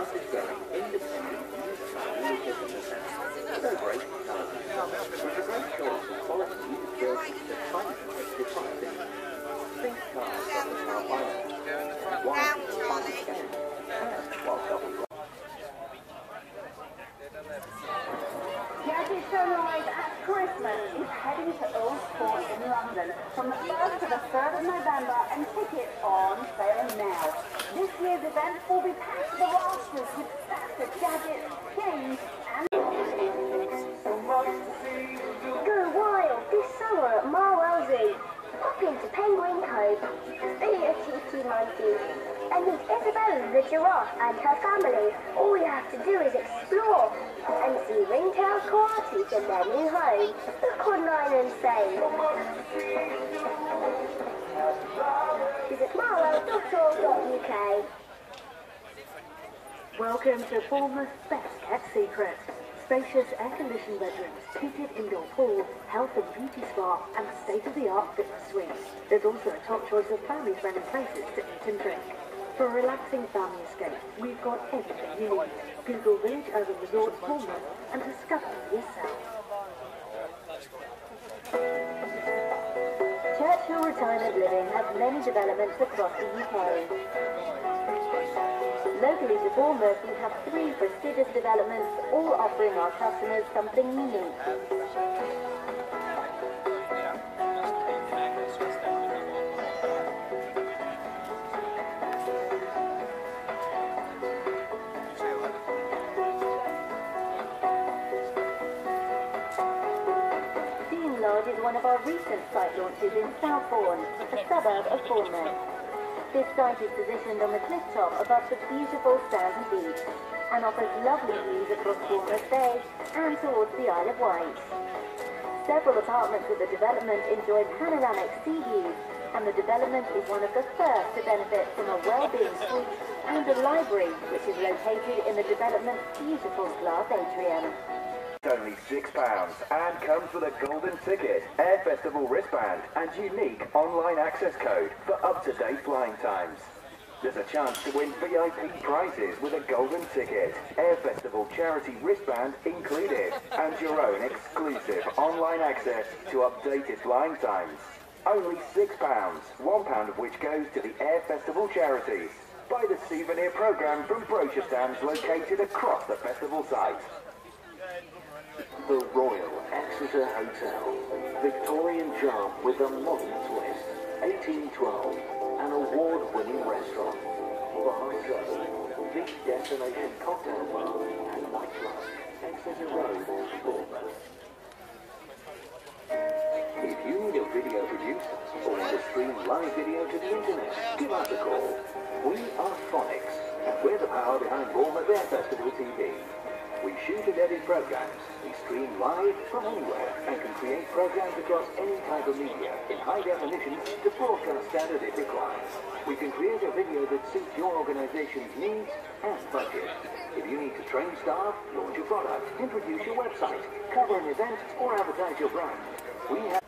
fastest-growing independent used car dealership in the town. With over 80 cars in stock, it's a great choice of quality used vehicles at tiny competitive prices. Think cars from the car finance, and warranty for fun exchange, and while double. Gadget Sunrise at Christmas is heading to Old Port in London from the 1st to the 3rd of November, and tickets are on sale now. This year's event will be packed to the rafters with stacks of gadgets, games and... Go wild this summer at Marwell Zoo. Pop into Penguin Cove, see a cheeky monkey, and meet Isabella the giraffe and her family. All you have to do is explore and see ringtail coatis in their new home. Look online and say, visit marwell.org.uk. Welcome to Bournemouth's best kept secret. Spacious air-conditioned bedrooms, heated indoor pool, health and beauty spa, and state-of-the-art fitness suites. There's also a top choice of family-friendly places to eat and drink. For a relaxing family escape, we've got everything you need. Google Village Urban Resort Bournemouth and discover for yourself. Churchill Retirement Living has many developments across the UK. Locally to Bournemouth, we have 3 prestigious developments, all offering our customers something unique. Dean Lodge is one of our recent site launches in Southbourne, a suburb of Bournemouth. This site is positioned on the cliff top above the beautiful sandy beach and offers lovely views across Bournemouth Bay and towards the Isle of Wight. Several apartments of the development enjoy panoramic sea views, and the development is one of the first to benefit from a well-being suite and a library, which is located in the development's beautiful glass atrium. Only £6 and comes with a golden ticket, Air Festival wristband and unique online access code for up-to-date flying times. There's a chance to win VIP prizes with a golden ticket, Air Festival charity wristband included, and your own exclusive online access to updated flying times. Only £6, £1 of which goes to the Air Festival charities. Buy the souvenir programme from brochure stands located across the festival site. The Royal Exeter Hotel, Victorian charm with a modern twist, 1812, an award-winning restaurant, bar show, the destination cocktail bar and nightclub, Exeter Road, Bournemouth. If you need a video producer or want to stream live video to the internet, give us a call. We are Phonics, and we're the power behind Bournemouth Air Festival TV. We shoot and edit programs, we stream live from anywhere, and can create programs across any type of media in high definition to broadcast standard if required. We can create a video that suits your organization's needs and budget. If you need to train staff, launch a product, introduce your website, cover an event, or advertise your brand, we have...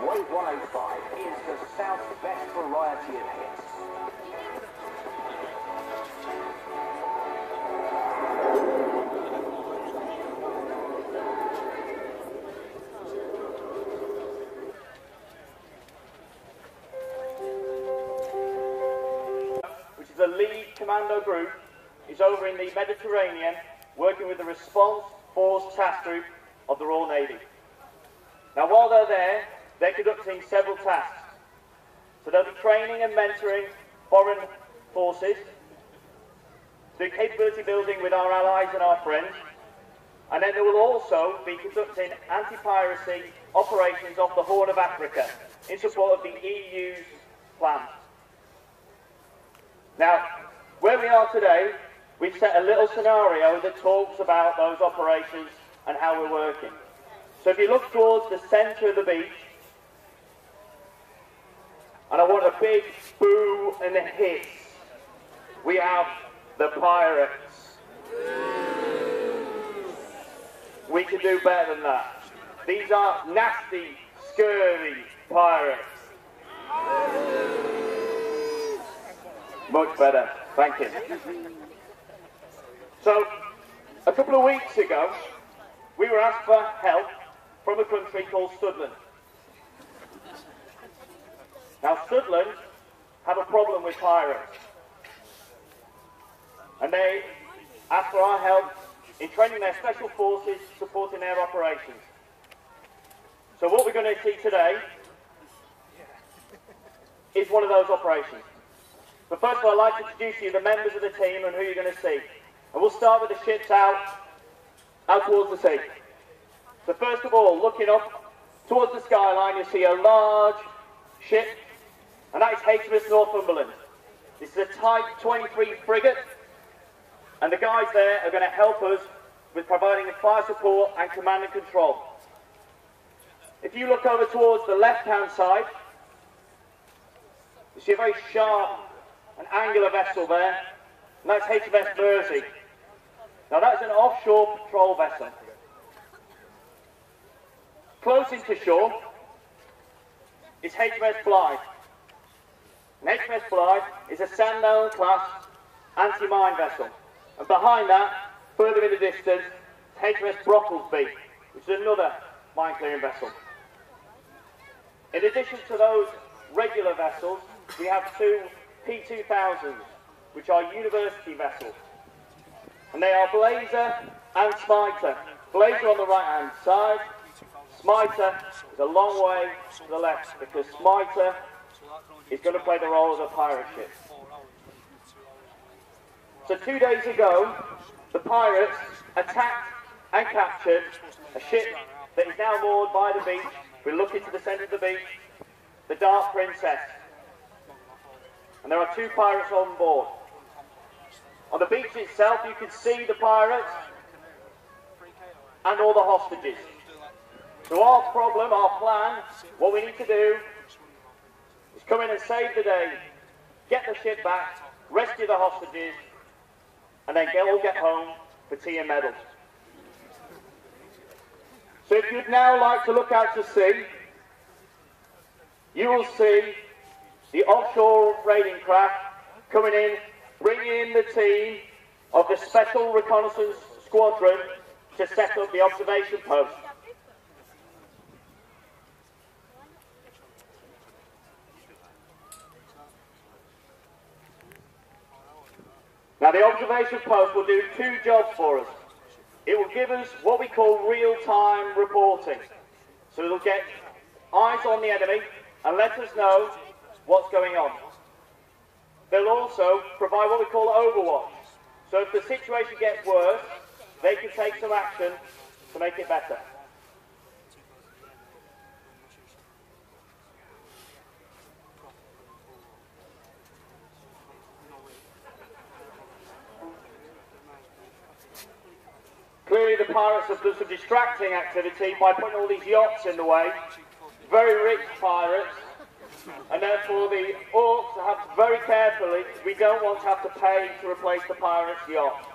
Wave 105 is the South's best variety of hits. Which is a lead commando group, is over in the Mediterranean working with the Response Force Task Group of the Royal Navy. Now while they're there, they're conducting several tasks. So they'll be training and mentoring foreign forces, doing capability building with our allies and our friends, and then they will also be conducting anti-piracy operations off the Horn of Africa in support of the EU's plan. Now, where we are today, we've set a little scenario that talks about those operations and how we're working. So if you look towards the centre of the beach, and I want a big boo and a hiss, we have the pirates. We can do better than that. These are nasty, scurvy pirates. Much better, thank you. So, a couple of weeks ago, we were asked for help from a country called Studland. Now, Studland have a problem with pirates, and they asked for our help in training their special forces, supporting their operations. So what we're going to see today is one of those operations. But first of all, I'd like to introduce you the members of the team and who you're going to see. And we'll start with the ships out towards the sea. So first of all, looking up towards the skyline, you'll see a large ship, and that is HMS Northumberland. This is a Type 23 frigate, and the guys there are going to help us with providing the fire support and command and control. If you look over towards the left-hand side, you see a very sharp and angular vessel there, and that's HMS Mersey. Now that's an offshore patrol vessel. Close into shore is HMS Blythe. And HMS Blythe is a Sandown class anti-mine vessel. And behind that, further in the distance, is HMS Brocklesby, which is another mine clearing vessel. In addition to those regular vessels, we have two P2000s, which are university vessels. And they are Blazer and Smiter. Blazer on the right-hand side. Smiter is a long way to the left, because Smiter is going to play the role of a pirate ship. So 2 days ago, the pirates attacked and captured a ship that is now moored by the beach. We're looking to the centre of the beach, the Dark Princess. And there are two pirates on board. On the beach itself, you can see the pirates and all the hostages. So our problem, our plan, what we need to do is come in and save the day, get the ship back, rescue the hostages, and then all get home for tea and medals. So if you'd now like to look out to sea, you will see the offshore raiding craft coming in, bringing in the team of the Special Reconnaissance Squadron to set up the observation post. Now the observation post will do two jobs for us. It will give us what we call real-time reporting. So it'll get eyes on the enemy and let us know what's going on. They'll also provide what we call overwatch. So if the situation gets worse, they can take some action to make it better. Clearly the pirates have done some distracting activity by putting all these yachts in the way. Very rich pirates. And therefore the orcs have to very carefully, we don't want to have to pay to replace the pirates' yacht.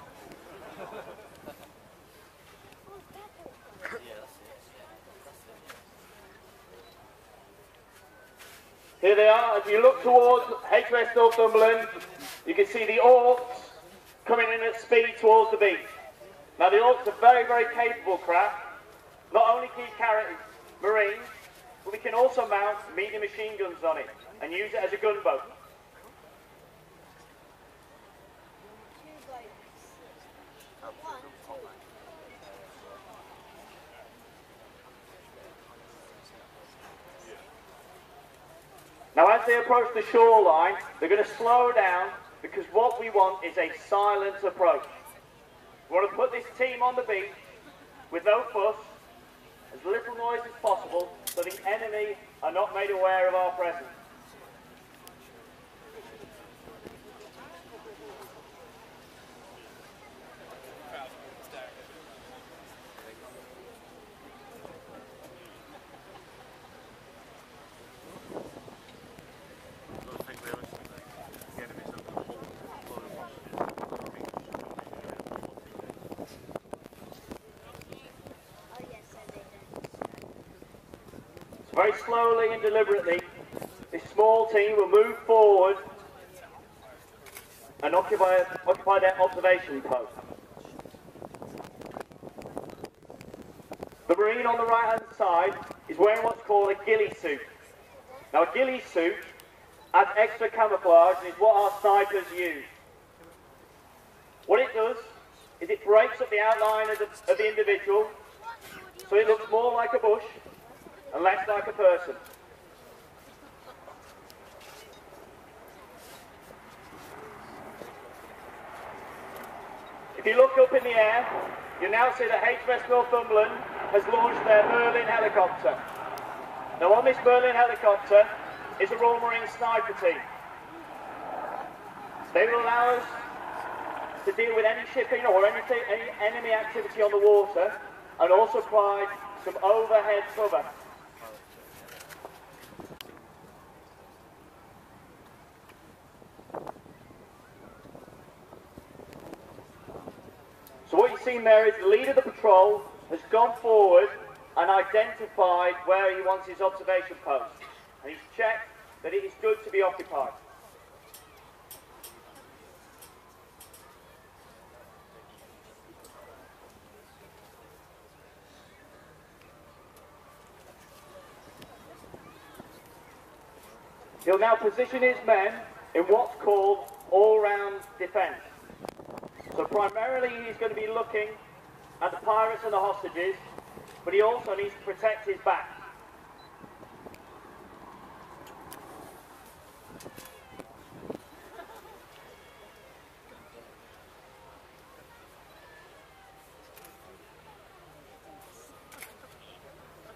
Here they are. As you look towards HMS Northumberland, you can see the orcs coming in at speed towards the beach. Now the orcs are very, very capable craft. Not only can you carry marines, but we can also mount medium machine guns on it and use it as a gunboat. Now as they approach the shoreline, they're going to slow down, because what we want is a silent approach. We want to put this team on the beach with no fuss, as little noise as possible, so the enemy are not made aware of our presence. Very slowly and deliberately, this small team will move forward and occupy their observation post. The Marine on the right-hand side is wearing what's called a ghillie suit. Now, a ghillie suit adds extra camouflage and is what our snipers use. What it does is it breaks up the outline of the individual so it looks more like a bush and less like a person. If you look up in the air, you now see that HMS Northumberland has launched their Merlin helicopter. Now, on this Merlin helicopter is a Royal Marine sniper team. They will allow us to deal with any shipping or any enemy activity on the water and also provide some overhead cover. So what you've seen there is the leader of the patrol has gone forward and identified where he wants his observation post. And he's checked that it is good to be occupied. He'll now position his men in what's called all-round defence. So primarily he's going to be looking at the pirates and the hostages, but he also needs to protect his back.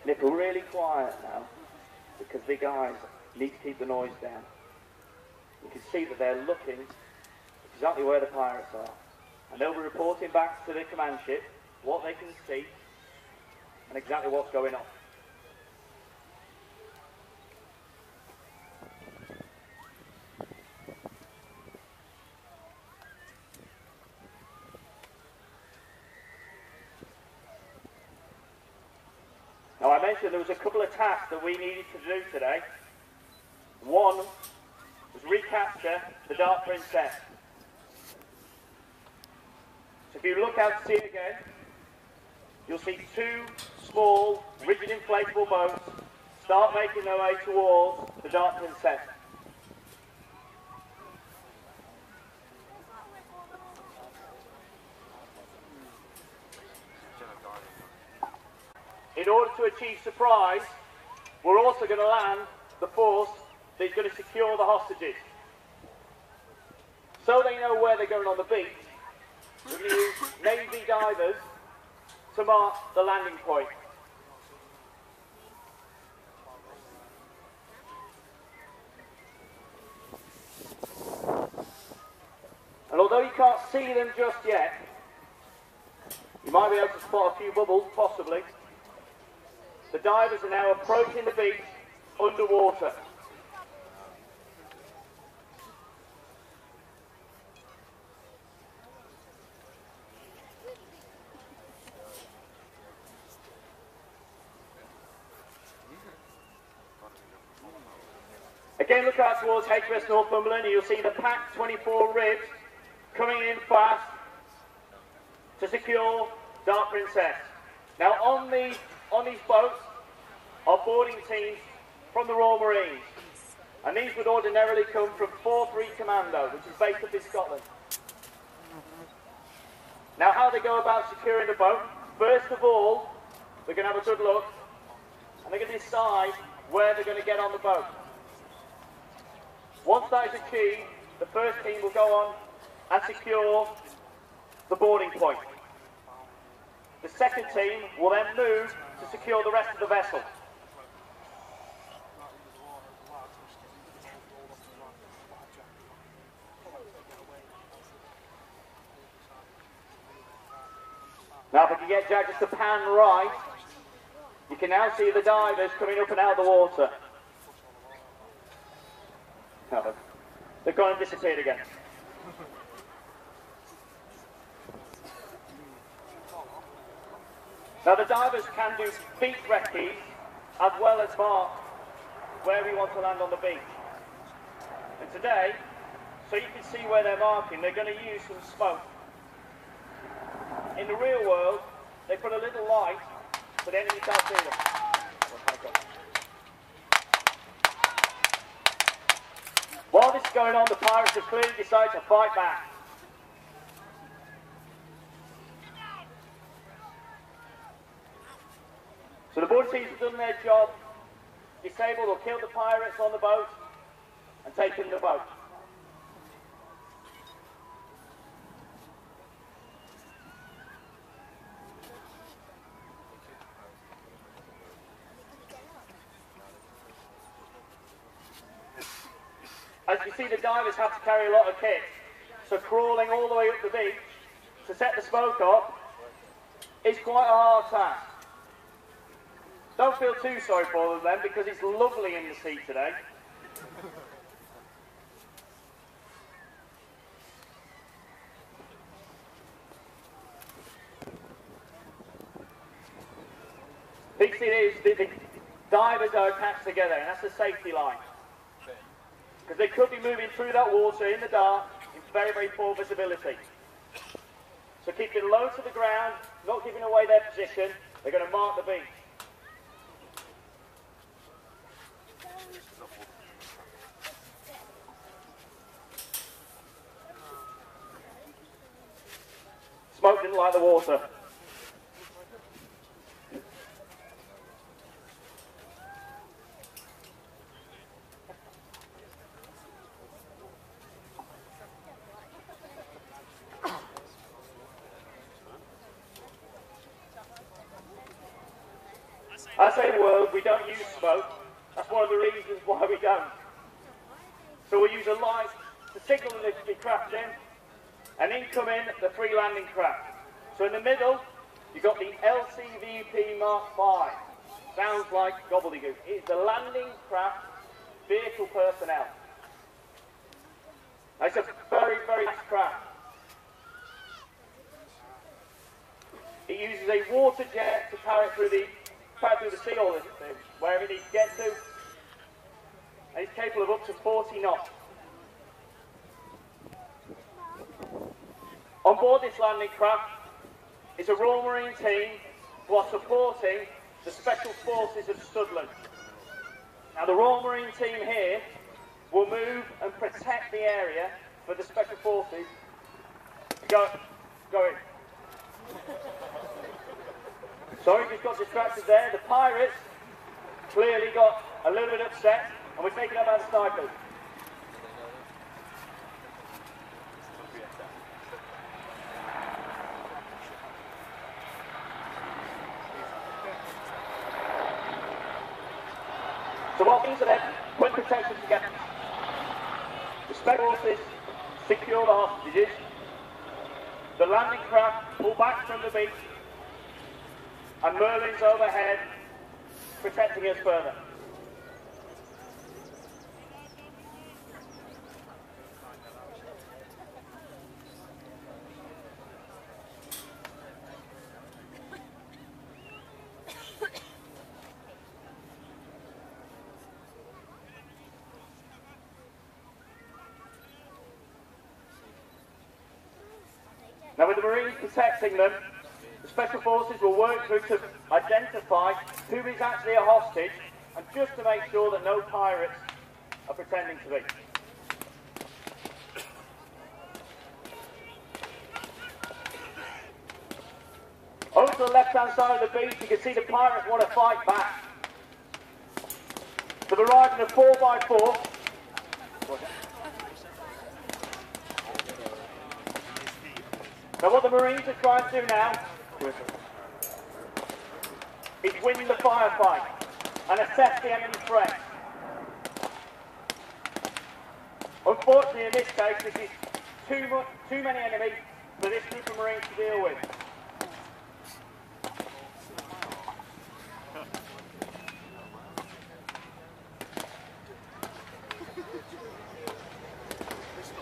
Nick, we're really quiet now because the guys need to keep the noise down. You can see that they're looking exactly where the pirates are. And they'll be reporting back to the command ship what they can see and exactly what's going on. Now, I mentioned there was a couple of tasks that we needed to do today. One was recapture the Dark Princess. So if you look out to sea again, you'll see two small, rigid inflatable boats start making their way towards the Dark Princess. In order to achieve surprise, we're also going to land the force that is going to secure the hostages. So they know where they're going on the beach, we're going to use Navy divers to mark the landing point. And although you can't see them just yet, you might be able to spot a few bubbles, possibly. The divers are now approaching the beach underwater. Again, look out towards HMS Northumberland and you'll see the packed 24 ribs coming in fast to secure Dark Princess. Now on these boats are boarding teams from the Royal Marines, and these would ordinarily come from 4-3 Commando, which is based up in Scotland. Now how they go about securing the boat, first of all, they're going to have a good look and they're going to decide where they're going to get on the boat. Once that is achieved, the first team will go on and secure the boarding point. The second team will then move to secure the rest of the vessel. Now if I can get Jack just to pan right, you can now see the divers coming up and out of the water. No, they've gone and disappeared again. Now the divers can do beach recce as well as mark where we want to land on the beach. Today, so you can see where they're marking, they're going to use some smoke. In the real world, they put a little light so the enemy can't see them. While this is going on, the pirates have clearly decided to fight back. So the board teams have done their job, disabled or killed the pirates on the boat, and taken the boat. As you see, the divers have to carry a lot of kit, so crawling all the way up the beach to set the smoke up is quite a hard task. Don't feel too sorry for them then, because it's lovely in the sea today. Big thing is, the divers are attached together, and that's the safety line. Because they could be moving through that water in the dark in very, very poor visibility. So keeping low to the ground, not giving away their position, they're going to mark the beach. Smoke didn't like the water. As a world, we don't use smoke. That's one of the reasons why we don't. So we use a light to signal the craft in, and in come in the three landing craft. So in the middle, you've got the LCVP Mark V. Sounds like gobbledygook. It's the landing craft vehicle personnel. It's a very, very fast craft. It uses a water jet to power it through the sea or wherever it needs to get to. And it's capable of up to 40 knots. On board this landing craft is a Royal Marine team who are supporting the Special Forces of Studland. Now the Royal Marine team here will move and protect the area for the Special Forces. Go in. Sorry, just got distracted there. The pirates clearly got a little bit upset, and we're taking up our snipers. So what means that put protection together? The Special Forces secure the hostages. The landing craft pull back from the beach, and Merlin's overhead, protecting us further. Now with the Marines protecting them, the Special Forces will work through to identify who is actually a hostage, and just to make sure that no pirates are pretending to be. Over to the left-hand side of the beach, you can see the pirates want to fight back. So they're riding a 4x4. Now what the Marines are trying to do now is win the firefight and assess the enemy threat. Unfortunately, in this case, this is too many enemies for this group of Marines to deal with.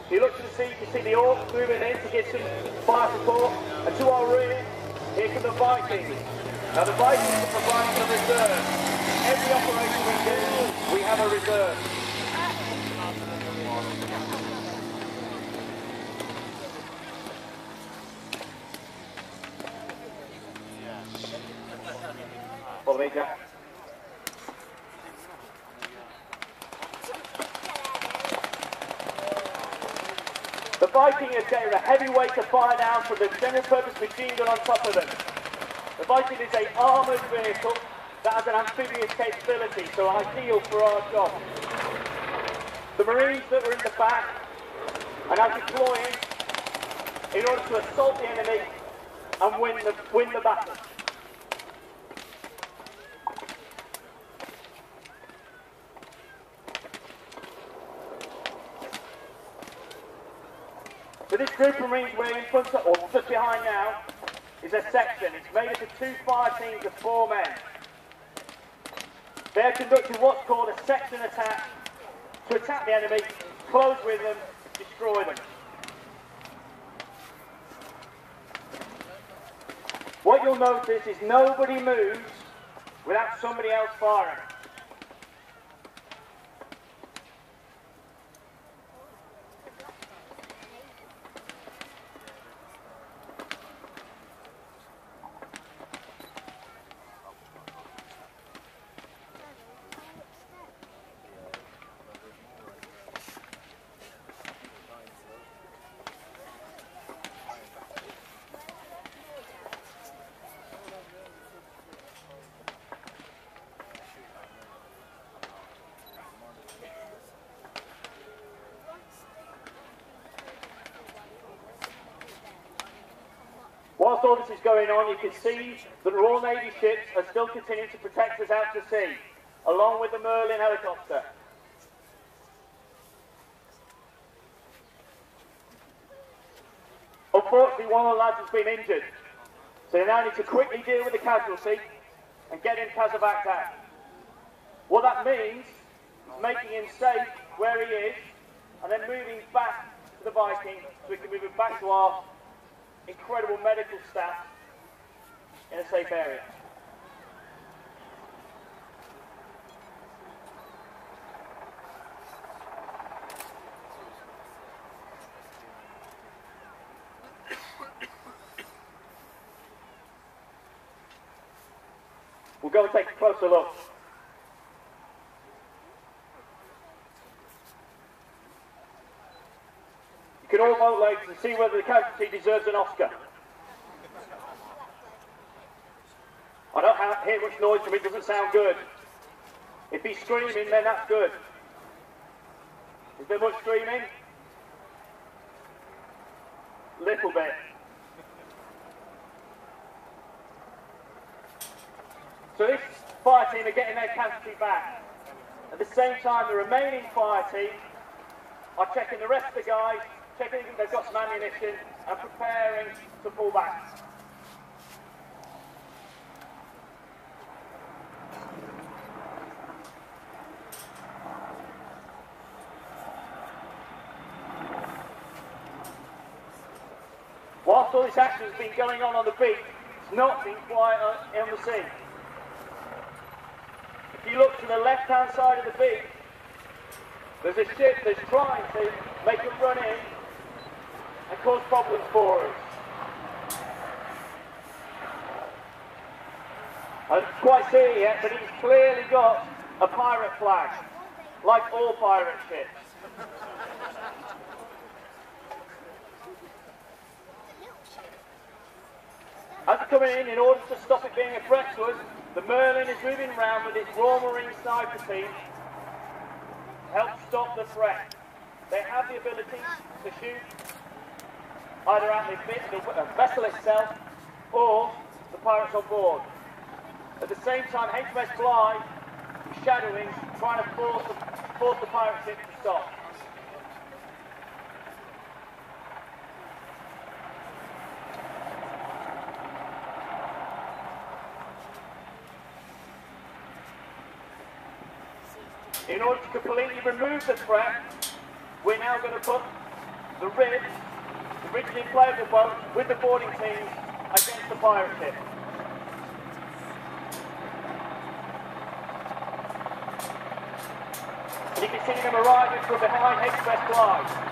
If you look to the sea, you can see the orcs moving in to get some fire support, and to our rear, here come the Vikings. Now the Vikings are providing a reserve. Every operation we do, we have a reserve. Major. The Viking is getting a heavy weight to fire down from the general purpose machine gun on top of them. The Viking is an armoured vehicle that has an amphibious capability, so ideal for our job. The Marines that are in the back are now deploying in order to assault the enemy and win the battle. So this group of Marines we're in front of, or just behind now, is a section. It's made up of 2 fire teams of 4 men. They're conducting what's called a section attack to attack the enemy, close with them, destroy them. What you'll notice is nobody moves without somebody else firing. Whilst all this is going on, you can see that Royal Navy ships are still continuing to protect us out to sea, along with the Merlin helicopter. Unfortunately, one of the lads has been injured, so they now need to quickly deal with the casualty and get him Kazovac out. What that means is making him safe where he is, and then moving back to the Viking so we can move him back to our incredible medical staff in a safe area. We'll go and take a closer look. You can all vote legs and see whether the casualty deserves an Oscar. I don't hear much noise from it, doesn't sound good. If he's screaming, then that's good. Is there much screaming? Little bit. So this fire team are getting their casualty back. At the same time, the remaining fire team are checking the rest of the guys, checking if they've got some ammunition, and preparing to pull back. Whilst all this action has been going on the beach, it's not been quiet on the sea. If you look to the left-hand side of the beach, there's a ship that's trying to make a run in and cause problems for us. I don't quite see it yet, but it's clearly got a pirate flag, like all pirate ships. As it's coming in order to stop it being a threat to us, the Merlin is moving around with its Royal Marine sniper team to help stop the threat. They have the ability to shoot either at the vessel itself or the pirates on board. At the same time, HMS Bly is shadowing, trying to force the pirate ship to stop. In order to completely remove the threat, we're now going to put the RIB, the rigid inflatable boat, with the boarding teams against the pirate ship. And you can see them arriving from behind HMS Bly.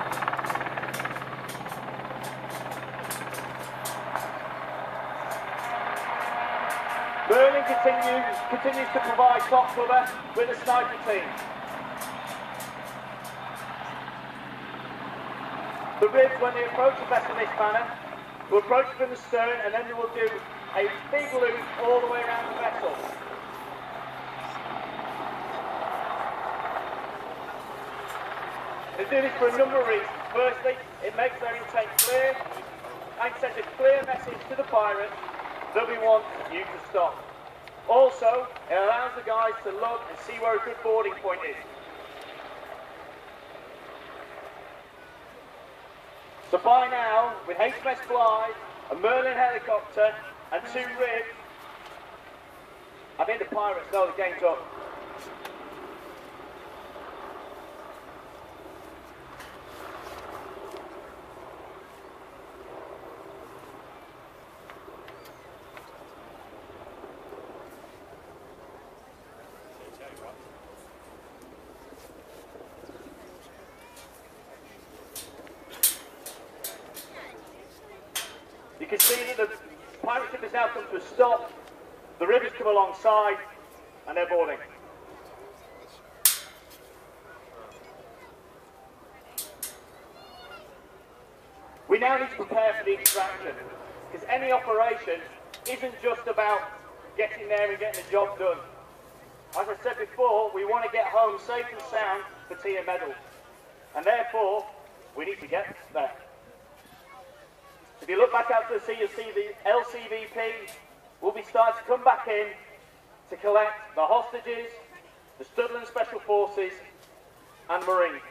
Merlin continues to provide top cover with the sniper team. The ribs, when they approach the vessel in this manner, will approach from the stern and then they will do a big loop all the way around the vessel. They do this for a number of reasons. Firstly, it makes their intent clear and sends a clear message to the pirates that we want you to stop. Also, it allows the guys to look and see where a good boarding point is. So by now, with HMS Blythe, a Merlin helicopter and 2 ribs, I think the pirates know the game's up. You can see that the pirate ship has now come to a stop, the rivers come alongside, and they're boarding. We now need to prepare for the extraction, because any operation isn't just about getting there and getting the job done. As I said before, we want to get home safe and sound for tea and medals, and therefore, we need to get there. If you look back out to the sea, you'll see the LCVP will be starting to come back in to collect the hostages, the Studland Special Forces and Marines.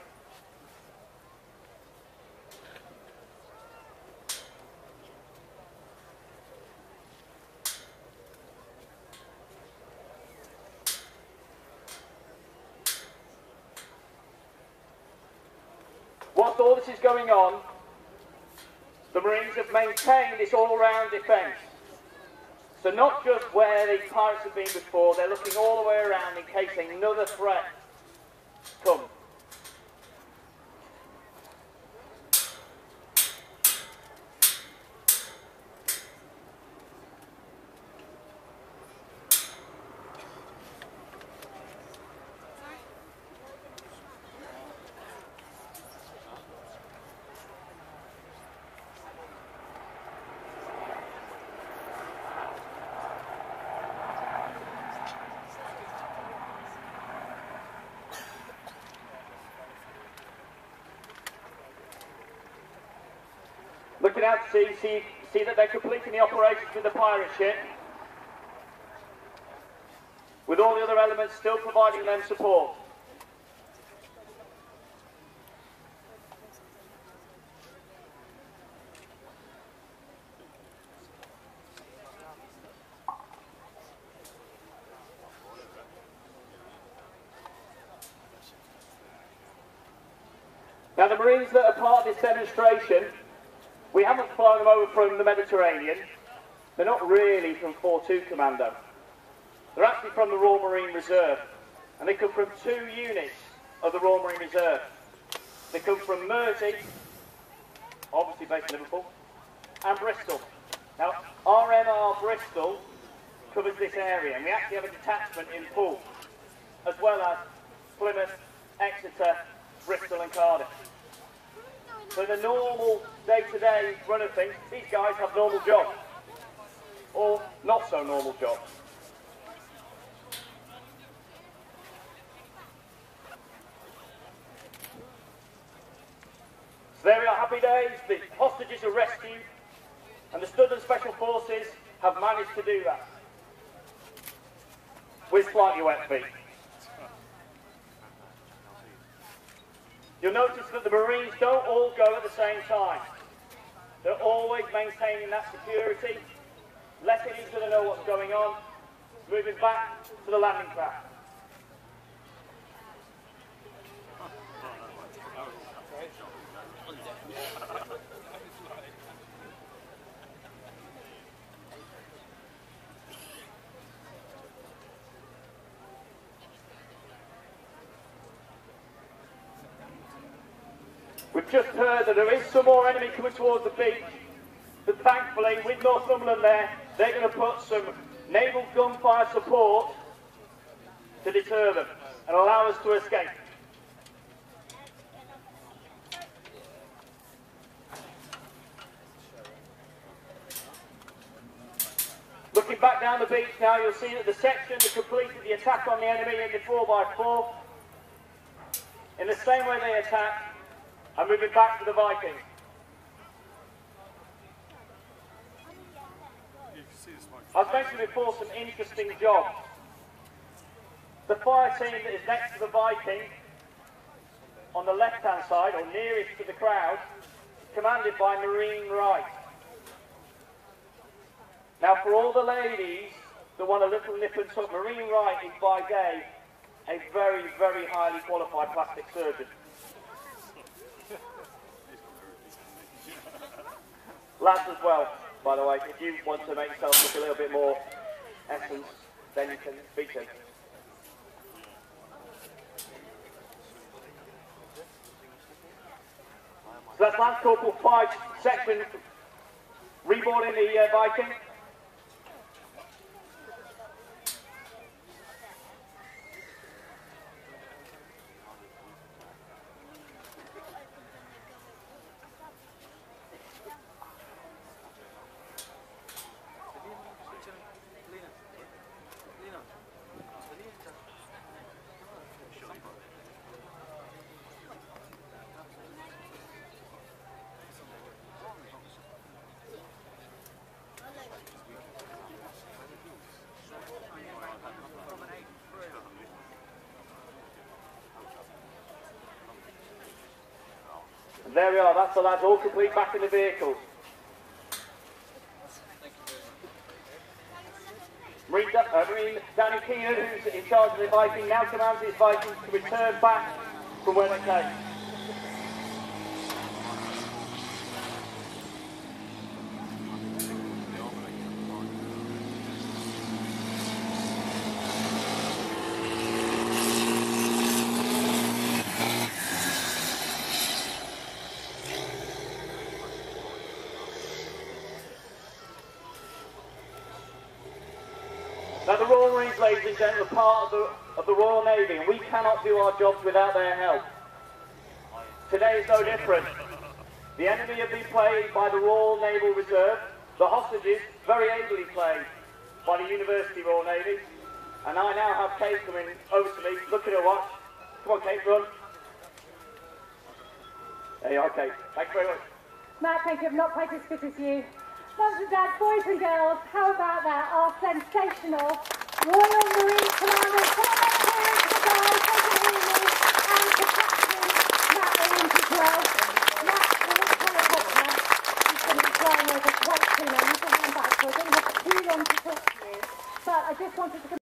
Whilst all this is going on, the Marines have maintained this all-round defence. So not just where the pirates have been before, they're looking all the way around in case another threat comes. Looking out to see that they're completing the operations with the pirate ship, with all the other elements still providing them support. Now the Marines that are part of this demonstration, we haven't flown them over from the Mediterranean. They're not really from 4-2 Commando. They're actually from the Royal Marine Reserve. And they come from 2 units of the Royal Marine Reserve. They come from Mersey, obviously based in Liverpool, and Bristol. Now, RMR Bristol covers this area, and we actually have a detachment in Poole, as well as Plymouth, Exeter, Bristol and Cardiff. So the normal day-to-day run of things, these guys have normal jobs, or not so normal jobs. So there we are, happy days, the hostages are rescued, and the Studland Special Forces have managed to do that, with slightly wet feet. You'll notice that the Marines don't all go at the same time. They're always maintaining that security, letting each other know what's going on, moving back to the landing craft. We've just heard that there is some more enemy coming towards the beach, but thankfully with Northumberland there, they're going to put some naval gunfire support to deter them and allow us to escape. Looking back down the beach now, you'll see that the section that completed the attack on the enemy in the 4x4, in the same way they attacked, are moving back to the Vikings. I've mentioned before some interesting jobs. The fire team that is next to the Viking, on the left-hand side, or nearest to the crowd, is commanded by Marine Wright. Now, for all the ladies that want a little nip and tuck, Marine Wright is by day a very, very highly qualified plastic surgeon. Lads as well, by the way, if you want to make yourself look a little bit more essence, then you can speak to him. So that's Lance Corporal 5 section reboarding the Viking. And there we are, that's the lads all complete back in the vehicles. Marine Danny Keenan, who's in charge of the Viking, now commands his Vikings to return back from where they came. Now the Royal Marines, ladies and gentlemen, are part of the Royal Navy, and we cannot do our jobs without their help. Today is no different. The enemy have been played by the Royal Naval Reserve, the hostages very ably played by the University Royal Navy, and I now have Kate coming over to me, look at her watch. Come on Kate, run. There you are Kate, thank you very much. Matt, thank you. I'm not quite as fit as you. Mums and dads, boys and girls, how about that? Our sensational Royal Marine Commanders, and to Captain